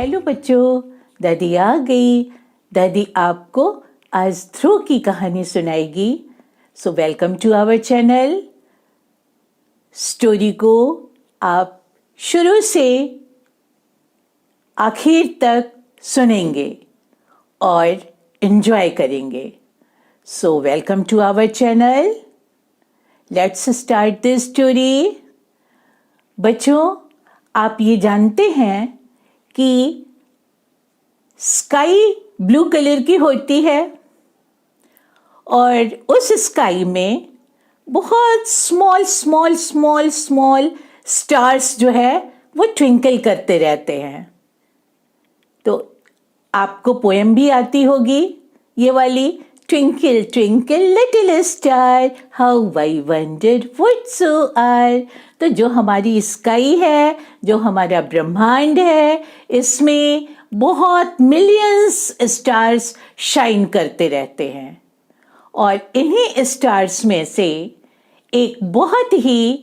Hello बच्चों, दादी आ गई। दादी आपको आज ध्रुव की कहानी सुनाएगी। So welcome to our channel. Story को आप शुरू से आखिर तक सुनेंगे और एंजॉय करेंगे। So welcome to our channel. Let's start this story. बच्चों, आप ये जानते हैं कि स्काई ब्लू कलर की होती है और उस स्काई में बहुत small small small small stars जो है वो ट्विंकल करते रहते हैं। तो आपको पोएम भी आती होगी ये वाली, twinkle twinkle little star how I wonder what's you are. तो जो हमारी स्काई है, जो हमारा ब्रह्मांड है, इसमें बहुत मिलियंस स्टार्स शाइन करते रहते हैं और इन्हीं स्टार्स में से एक बहुत ही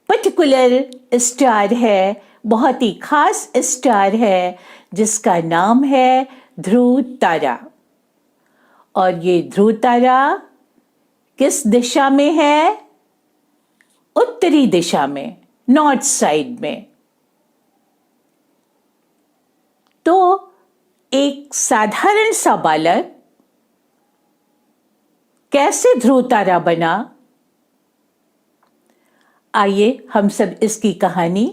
पर्टिकुलर स्टार है, बहुत ही खास स्टार है जिसका नाम है ध्रुव तारा। और ये ध्रुव तारा किस दिशा में है? उत्तरी दिशा में, नॉर्थ साइड में। तो एक साधारण सा बालक कैसे ध्रुव तारा बना? आइए हम सब इसकी कहानी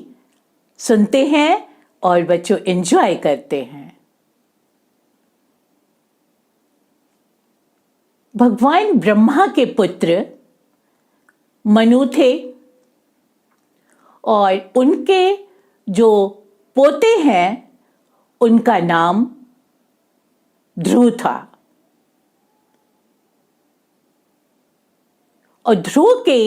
सुनते हैं और बच्चों एंजॉय करते हैं। भगवान ब्रह्मा के पुत्र मनु थे और उनके जो पोते हैं उनका नाम ध्रुव था। और ध्रुव के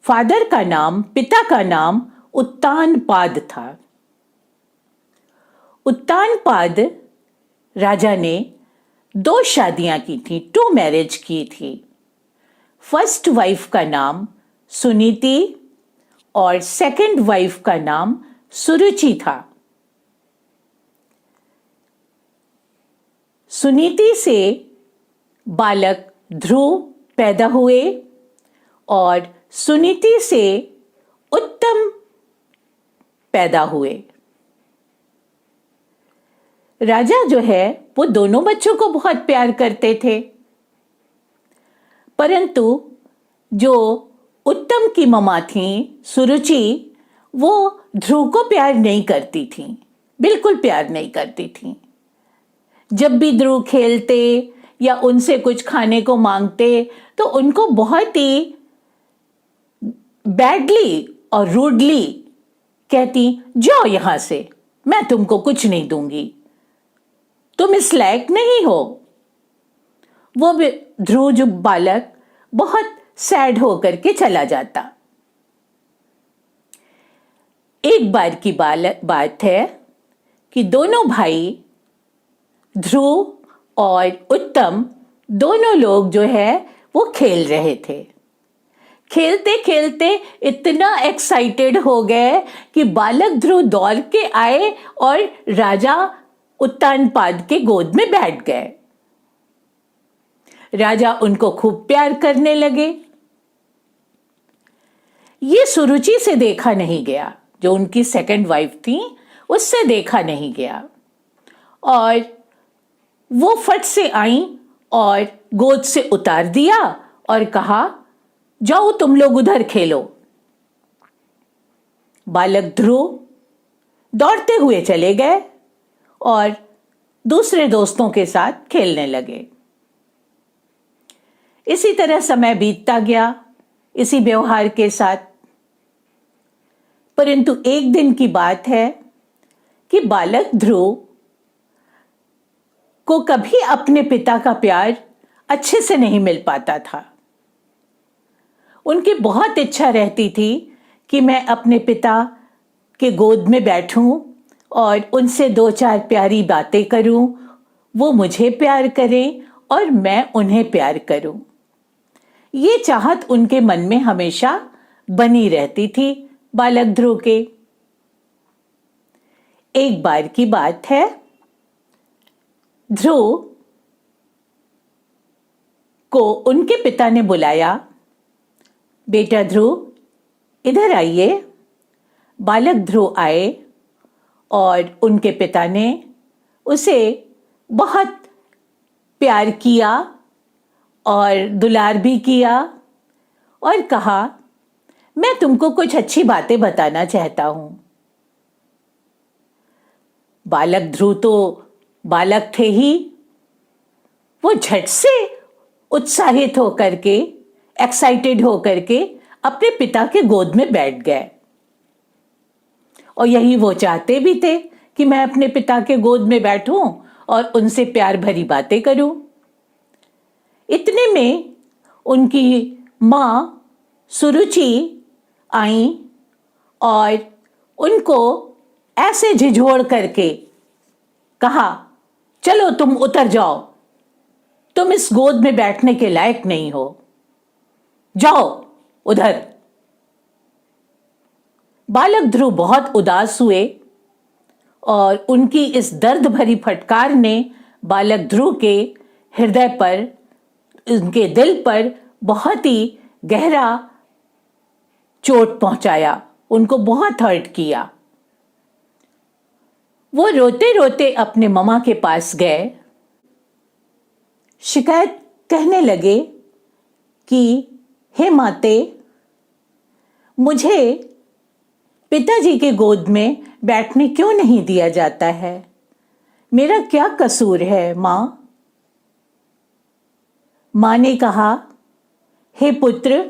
फादर का नाम, पिता का नाम उत्तानपाद था। उत्तानपाद राजा ने 2 शादियां की थी, 2 मैरिज की थी। फर्स्ट वाइफ का नाम सुनीति और सेकंड वाइफ का नाम सुरुचि था। सुनीति से बालक ध्रुव पैदा हुए और सुनीति से उत्तम पैदा हुए। राजा जो है वो दोनों बच्चों को बहुत प्यार करते थे, परंतु जो उत्तम की ममा थी सुरुचि, वो ध्रुव को प्यार नहीं करती थी, बिल्कुल प्यार नहीं करती थी। जब भी ध्रुव खेलते या उनसे कुछ खाने को मांगते तो उनको बहुत ही बैडली और रूडली कहती, जाओ यहां से, मैं तुमको कुछ नहीं दूंगी, तुम इस लायक नहीं हो। वो ध्रुव जो बालक बहुत सैड होकर के चला जाता। एक बार की बात है कि दोनों भाई ध्रुव और उत्तम दोनों लोग जो है वो खेल रहे थे। खेलते खेलते इतना एक्साइटेड हो गए कि बालक ध्रुव दौड़ के आए और राजा उत्तानपाद के गोद में बैठ गए। राजा उनको खूब प्यार करने लगे। ये सुरुचि से देखा नहीं गया, जो उनकी सेकंड वाइफ थी उससे देखा नहीं गया। और वो फट से आई और गोद से उतार दिया और कहा, जाओ तुम लोग उधर खेलो। बालक ध्रुव दौड़ते हुए चले गए और दूसरे दोस्तों के साथ खेलने लगे। इसी तरह समय बीतता गया, इसी व्यवहार के साथ। परंतु एक दिन की बात है कि बालक ध्रुव को कभी अपने पिता का प्यार अच्छे से नहीं मिल पाता था। उनकी बहुत इच्छा रहती थी कि मैं अपने पिता के गोद में बैठूं और उनसे 2-4 प्यारी बातें करूं, वो मुझे प्यार करें और मैं उन्हें प्यार करूं। ये चाहत उनके मन में हमेशा बनी रहती थी बालक ध्रुव के। एक बार की बात है, ध्रुव को उनके पिता ने बुलाया। बेटा ध्रुव इधर आइए। बालक ध्रुव आए और उनके पिता ने उसे बहुत प्यार किया और दुलार भी किया और कहा, मैं तुमको कुछ अच्छी बातें बताना चाहता हूं। बालक ध्रुव तो बालक थे ही, वो झट से उत्साहित होकर के, एक्साइटेड होकर के अपने पिता के गोद में बैठ गए। और यही वो चाहते भी थे कि मैं अपने पिता के गोद में बैठूं और उनसे प्यार भरी बातें करूं। इतने में उनकी माँ सुरुचि आई और उनको ऐसे झिझोड़ करके कहा, चलो तुम उतर जाओ, तुम इस गोद में बैठने के लायक नहीं हो, जाओ उधर। बालक ध्रुव बहुत उदास हुए और उनकी इस दर्द भरी फटकार ने बालक ध्रुव के हृदय पर, उनके दिल पर बहुत ही गहरा चोट पहुंचाया, उनको बहुत हर्ट किया। वो रोते रोते अपने मम्मा के पास गए, शिकायत कहने लगे कि हे माते, मुझे पिताजी के गोद में बैठने क्यों नहीं दिया जाता है? मेरा क्या कसूर है मां? मां ने कहा, हे पुत्र,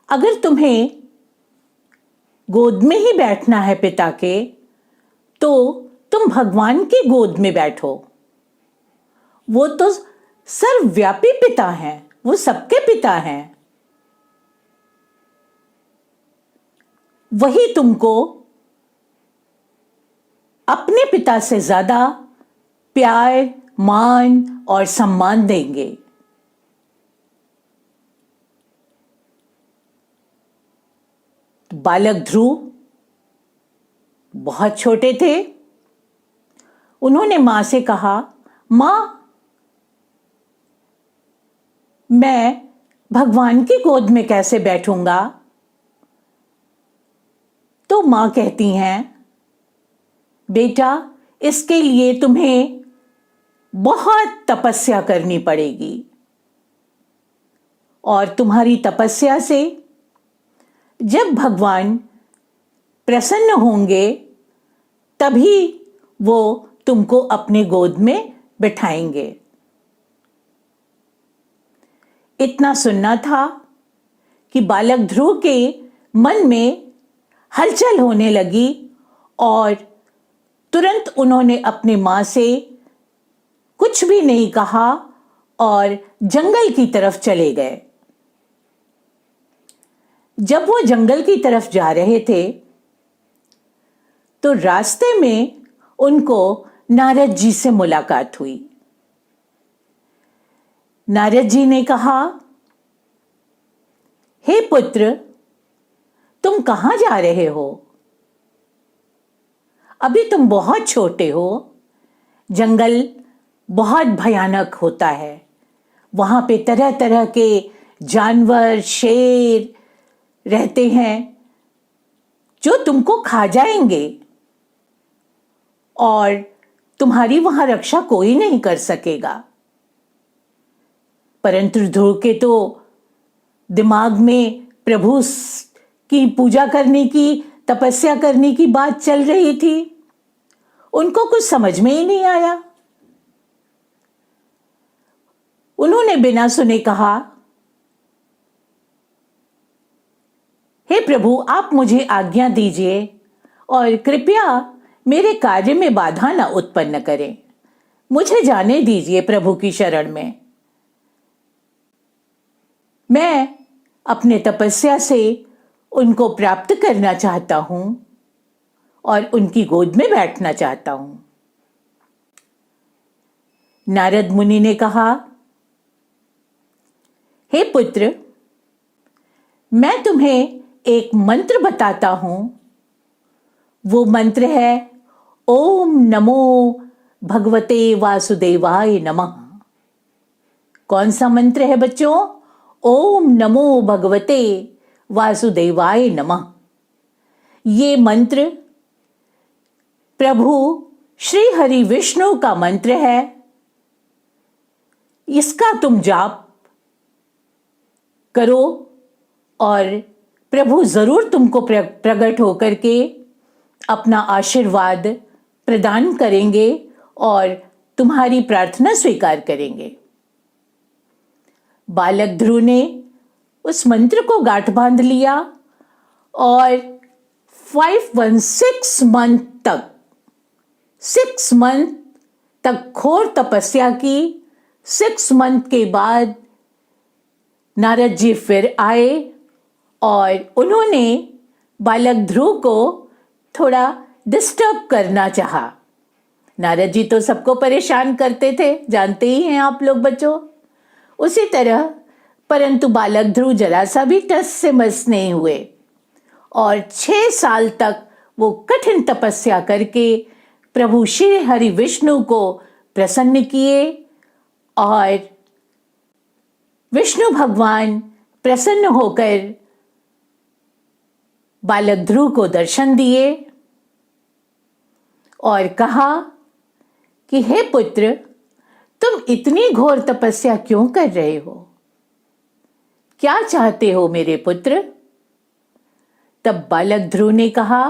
अगर तुम्हें गोद में ही बैठना है पिता के, तो तुम भगवान की गोद में बैठो। वो तो सर्वव्यापी पिता हैं, वो सबके पिता हैं। वही तुमको अपने पिता से ज्यादा प्यार, मान और सम्मान देंगे। बालक ध्रुव बहुत छोटे थे। उन्होंने मां से कहा, मां, मैं भगवान की गोद में कैसे बैठूंगा? तो मां कहती हैं, बेटा, इसके लिए तुम्हें बहुत तपस्या करनी पड़ेगी और तुम्हारी तपस्या से जब भगवान प्रसन्न होंगे तभी वो तुमको अपने गोद में बिठाएंगे। इतना सुनना था कि बालक ध्रुव के मन में हलचल होने लगी और तुरंत उन्होंने अपनी मां से कुछ भी नहीं कहा और जंगल की तरफ चले गए। जब वो जंगल की तरफ जा रहे थे तो रास्ते में उनको नारद जी से मुलाकात हुई। नारद जी ने कहा, हे पुत्र, तुम कहां जा रहे हो? अभी तुम बहुत छोटे हो, जंगल बहुत भयानक होता है, वहां पे तरह तरह के जानवर, शेर रहते हैं जो तुमको खा जाएंगे और तुम्हारी वहां रक्षा कोई नहीं कर सकेगा। परंतु ध्रुव के तो दिमाग में प्रभु की पूजा करने की, तपस्या करने की बात चल रही थी। उनको कुछ समझ में ही नहीं आया। उन्होंने बिना सुने कहा, हे प्रभु, आप मुझे आज्ञा दीजिए और कृपया मेरे कार्य में बाधा न उत्पन्न करें। मुझे जाने दीजिए प्रभु की शरण में। मैं अपने तपस्या से उनको प्राप्त करना चाहता हूं और उनकी गोद में बैठना चाहता हूं। नारद मुनि ने कहा, हे पुत्र, मैं तुम्हें एक मंत्र बताता हूं, वो मंत्र है ओम नमो भगवते वासुदेवाय नमः। कौन सा मंत्र है बच्चों? ओम नमो भगवते वासुदेवाय नमः। ये मंत्र प्रभु श्री हरि विष्णु का मंत्र है। इसका तुम जाप करो और प्रभु जरूर तुमको प्रकट होकर के अपना आशीर्वाद प्रदान करेंगे और तुम्हारी प्रार्थना स्वीकार करेंगे। बालक ध्रुव ने उस मंत्र को गांठ बांध लिया और 6 मंथ तक 6 मंथ तक घोर तपस्या की। 6 मंथ के बाद नारद जी फिर आए और उन्होंने बालक ध्रुव को थोड़ा डिस्टर्ब करना चाहा। नारद जी तो सबको परेशान करते थे, जानते ही हैं आप लोग बच्चों। उसी तरह परंतु बालक ध्रुव जरा सा भी टस से मस नहीं हुए और 6 साल तक वो कठिन तपस्या करके प्रभु श्री हरि विष्णु को प्रसन्न किए और विष्णु भगवान प्रसन्न होकर बालक ध्रुव को दर्शन दिए और कहा कि हे पुत्र, तुम इतनी घोर तपस्या क्यों कर रहे हो? क्या चाहते हो मेरे पुत्र? तब बालक ध्रुव ने कहा,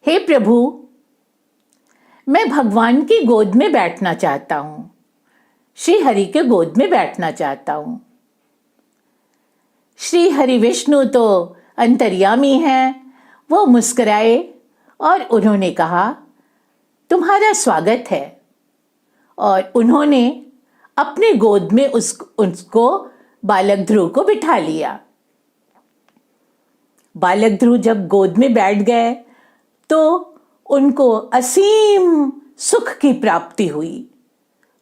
हे प्रभु, मैं भगवान की गोद में बैठना चाहता हूं, श्री हरि के गोद में बैठना चाहता हूं। श्री हरि विष्णु तो अंतर्यामी हैं। वो मुस्कुराए और उन्होंने कहा, तुम्हारा स्वागत है। और उन्होंने अपने गोद में उसको बालक ध्रुव को बिठा लिया। बालक ध्रुव जब गोद में बैठ गए तो उनको असीम सुख की प्राप्ति हुई।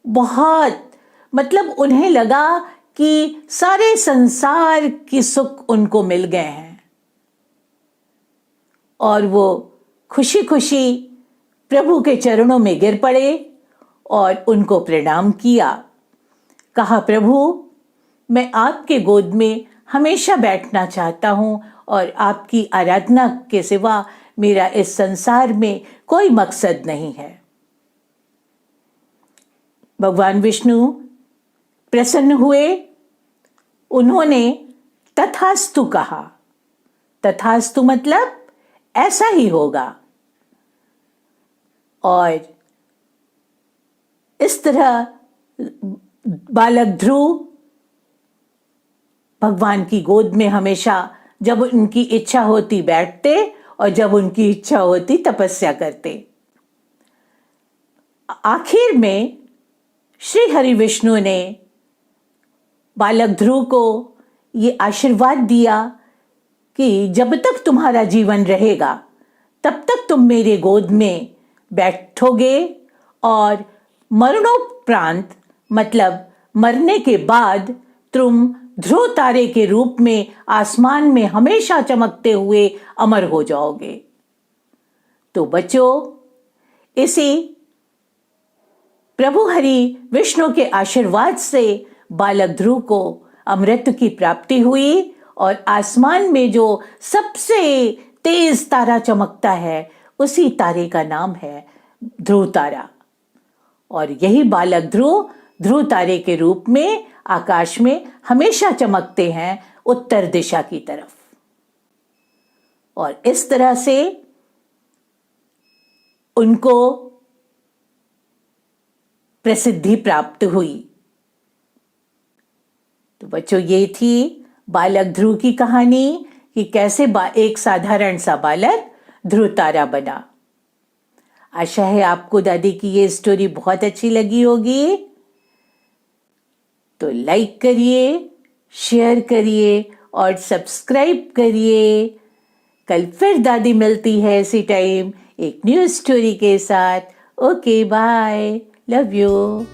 बहुत मतलब उन्हें लगा कि सारे संसार की सुख उनको मिल गए हैं और वो खुशी खुशी प्रभु के चरणों में गिर पड़े और उनको प्रणाम किया। कहा, प्रभु, मैं आपके गोद में हमेशा बैठना चाहता हूं और आपकी आराधना के सिवा मेरा इस संसार में कोई मकसद नहीं है। भगवान विष्णु प्रसन्न हुए। उन्होंने तथास्तु कहा। तथास्तु मतलब ऐसा ही होगा। और इस तरह बालक ध्रुव भगवान की गोद में हमेशा जब उनकी इच्छा होती बैठते और जब उनकी इच्छा होती तपस्या करते। आखिर में श्री हरि विष्णु ने बालक ध्रुव को ये आशीर्वाद दिया कि जब तक तुम्हारा जीवन रहेगा तब तक तुम मेरे गोद में बैठोगे और मरणोपरांत मतलब मरने के बाद तुम ध्रुव तारे के रूप में आसमान में हमेशा चमकते हुए अमर हो जाओगे। तो बच्चों, इसी प्रभु हरि विष्णु के आशीर्वाद से बालक ध्रुव को अमृत की प्राप्ति हुई और आसमान में जो सबसे तेज तारा चमकता है उसी तारे का नाम है ध्रुव तारा। और यही बालक ध्रुव ध्रुव तारे के रूप में आकाश में हमेशा चमकते हैं उत्तर दिशा की तरफ। और इस तरह से उनको प्रसिद्धि प्राप्त हुई। तो बच्चों, ये थी बालक ध्रुव की कहानी कि कैसे एक साधारण सा बालक ध्रुव तारा बना। आशा है आपको दादी की ये स्टोरी बहुत अच्छी लगी होगी। तो लाइक करिए, शेयर करिए और सब्सक्राइब करिए। कल फिर दादी मिलती है इसी टाइम एक न्यू स्टोरी के साथ। Okay, bye, love you.